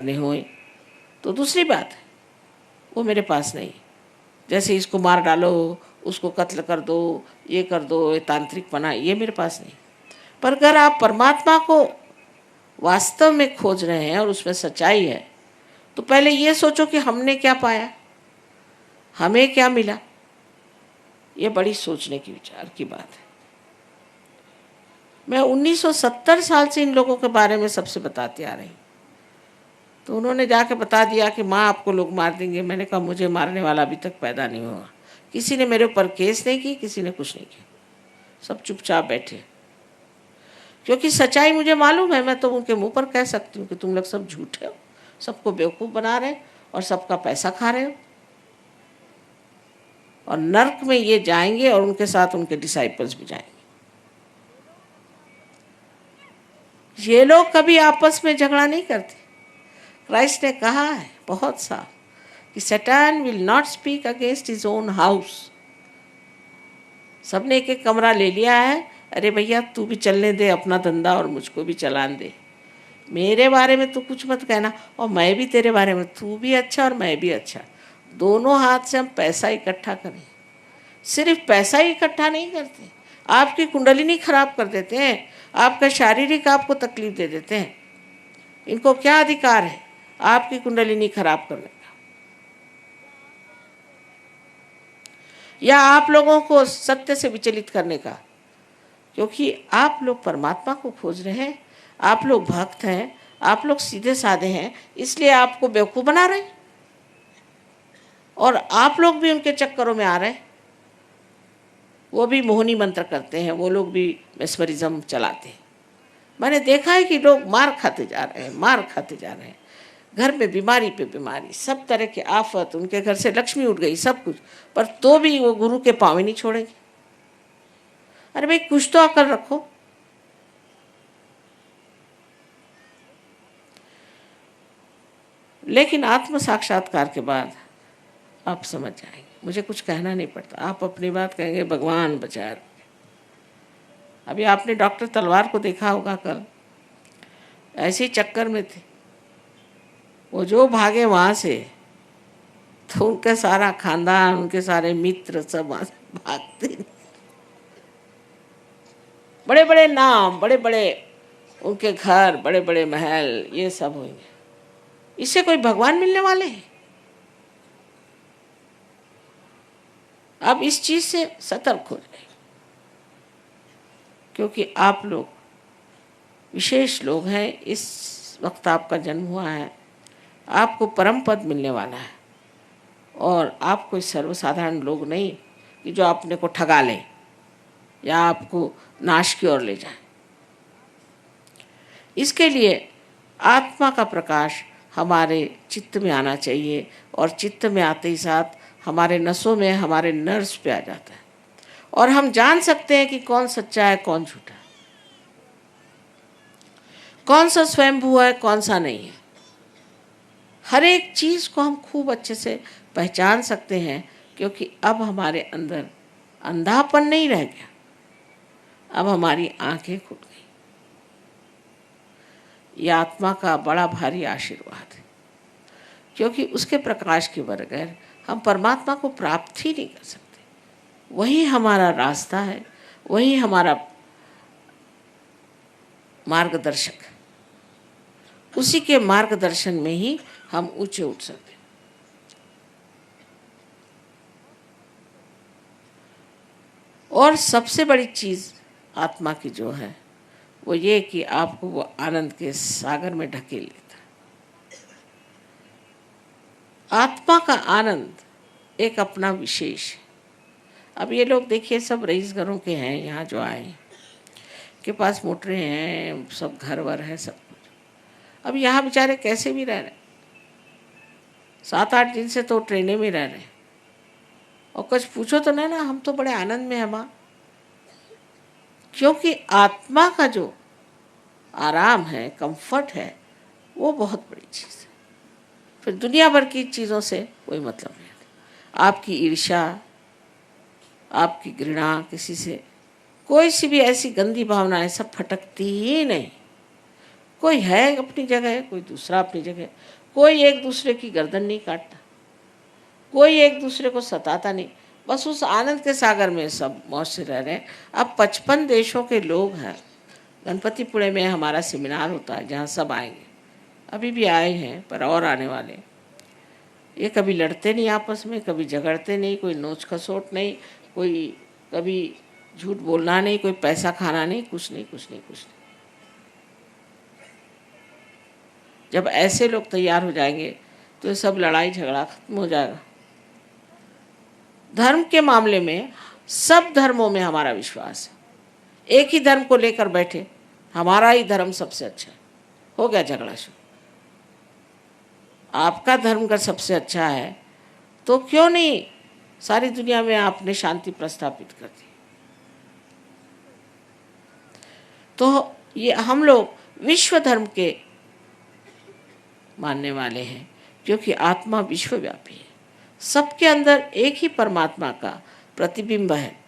करने होए तो दूसरी बात है, वो मेरे पास नहीं। जैसे इसको मार डालो, उसको कत्ल कर दो, ये कर दो, ये तांत्रिकपना, ये मेरे पास नहीं। पर अगर आप परमात्मा को वास्तव में खोज रहे हैं और उसमें सच्चाई है, तो पहले ये सोचो कि हमने क्या पाया, हमें क्या मिला। ये बड़ी सोचने की विचार की बात है। मैं 1970 साल से इन लोगों के बारे में सबसे बताती आ रही हूँ। तो उन्होंने जाके बता दिया कि माँ आपको लोग मार देंगे। मैंने कहा मुझे मारने वाला अभी तक पैदा नहीं हुआ। किसी ने मेरे ऊपर केस नहीं की, किसी ने कुछ नहीं किया, सब चुपचाप बैठे। क्योंकि सच्चाई मुझे मालूम है। मैं तो उनके मुंह पर कह सकती हूँ कि तुम लोग सब झूठे हो, सबको बेवकूफ़ बना रहे और सबका पैसा खा रहे हो, और नर्क में ये जाएंगे और उनके साथ उनके डिसाइपल्स भी जाएंगे। ये लोग कभी आपस में झगड़ा नहीं करते। क्राइस्ट ने कहा है बहुत साफ कि सैतान will not speak against his own house. सबने एक एक कमरा ले लिया है। अरे भैया तू भी चलने दे अपना धंधा और मुझको भी चलाने दे। मेरे बारे में तू कुछ मत कहना और मैं भी तेरे बारे में, तू भी अच्छा और मैं भी अच्छा। दोनों हाथ से हम पैसा इकट्ठा करें। सिर्फ पैसा ही इकट्ठा नहीं करते, आपकी कुंडलिनी खराब कर देते हैं, आपका शारीरिक आपको तकलीफ दे देते हैं। इनको क्या अधिकार है आपकी कुंडलिनी खराब करने का, या आप लोगों को सत्य से विचलित करने का? क्योंकि आप लोग परमात्मा को खोज रहे हैं, आप लोग भक्त हैं, आप लोग सीधे साधे हैं, इसलिए आपको बेवकूफ़ बना रहे हैं और आप लोग भी उनके चक्करों में आ रहे हैं। वो भी मोहनी मंत्र करते हैं, वो लोग भी मेस्मरिज्म चलाते हैं। मैंने देखा है कि लोग मार खाते जा रहे हैं, मार खाते जा रहे हैं। घर में बीमारी पे बीमारी, सब तरह के आफत, उनके घर से लक्ष्मी उठ गई, सब कुछ, पर तो भी वो गुरु के पाँव ही नहीं छोड़ेंगे। अरे भाई कुछ तो अकल रखो। लेकिन आत्म साक्षात्कार के बाद आप समझ जाएंगे, मुझे कुछ कहना नहीं पड़ता, आप अपनी बात कहेंगे भगवान बचा। अभी आपने डॉक्टर तलवार को देखा होगा, कल ऐसे ही चक्कर में थे वो, जो भागे वहाँ से तो उनका सारा खानदान, उनके सारे मित्र सब वहाँ से भागते। बड़े बड़े नाम, बड़े बड़े उनके घर, बड़े बड़े महल, ये सब होंगे। इससे कोई भगवान मिलने वाले हैं? अब इस चीज़ से सतर्क हो जाए, क्योंकि आप लोग विशेष लोग हैं। इस वक्त आपका जन्म हुआ है, आपको परम पद मिलने वाला है, और आप कोई सर्वसाधारण लोग नहीं कि जो अपने को ठगा लें या आपको नाश की ओर ले जाएं। इसके लिए आत्मा का प्रकाश हमारे चित्त में आना चाहिए, और चित्त में आते ही साथ हमारे नसों में, हमारे नर्व्स पे आ जाता है, और हम जान सकते हैं कि कौन सच्चा है कौन झूठा है, कौन सा स्वयंभू है कौन सा नहीं है। हर एक चीज़ को हम खूब अच्छे से पहचान सकते हैं, क्योंकि अब हमारे अंदर अंधापन नहीं रह गया, अब हमारी आंखें खुल गई। यह आत्मा का बड़ा भारी आशीर्वाद है, क्योंकि उसके प्रकाश के बगैर हम परमात्मा को प्राप्त ही नहीं कर सकते। वही हमारा रास्ता है, वही हमारा मार्गदर्शक, उसी के मार्गदर्शन में ही हम ऊंचे उठ सकते हैं। और सबसे बड़ी चीज़ आत्मा की जो है वो ये कि आपको वो आनंद के सागर में ढकेल लेता है। आत्मा का आनंद एक अपना विशेष है। अब ये लोग देखिए सब रईस घरों के हैं, यहाँ जो आए के पास मोटरें हैं, सब घर वर है, सब कुछ। अब यहाँ बेचारे कैसे भी रह रहे, 7-8 दिन से तो ट्रेनें में रह रहे, और कुछ पूछो तो नहीं ना, हम तो बड़े आनंद में हैं माँ। क्योंकि आत्मा का जो आराम है, कंफर्ट है, वो बहुत बड़ी चीज़ है। फिर दुनिया भर की चीज़ों से कोई मतलब नहीं। आपकी ईर्ष्या, आपकी घृणा, किसी से कोई सी भी ऐसी गंदी भावनाएं सब फटकती ही नहीं। कोई है अपनी जगह, कोई दूसरा अपनी जगह, कोई एक दूसरे की गर्दन नहीं काटता, कोई एक दूसरे को सताता नहीं, बस उस आनंद के सागर में सब मौज से रह रहे हैं। अब 55 देशों के लोग हैं। गणपतिपुणे में हमारा सेमिनार होता है जहाँ सब आएंगे, अभी भी आए हैं पर और आने वाले। ये कभी लड़ते नहीं आपस में, कभी झगड़ते नहीं, कोई नोच खसोट नहीं, कोई कभी झूठ बोलना नहीं, कोई पैसा खाना नहीं, कुछ नहीं कुछ नहीं कुछ नहीं। जब ऐसे लोग तैयार हो जाएंगे तो ये सब लड़ाई झगड़ा खत्म हो जाएगा। धर्म के मामले में सब धर्मों में हमारा विश्वास है। एक ही धर्म को लेकर बैठे, हमारा ही धर्म सबसे अच्छा है, हो गया झगड़ा शुरू। आपका धर्म का सबसे अच्छा है तो क्यों नहीं सारी दुनिया में आपने शांति प्रस्थापित कर दी। तो ये हम लोग विश्व धर्म के मानने वाले हैं, क्योंकि आत्मा विश्वव्यापी है, सबके अंदर एक ही परमात्मा का प्रतिबिंब है।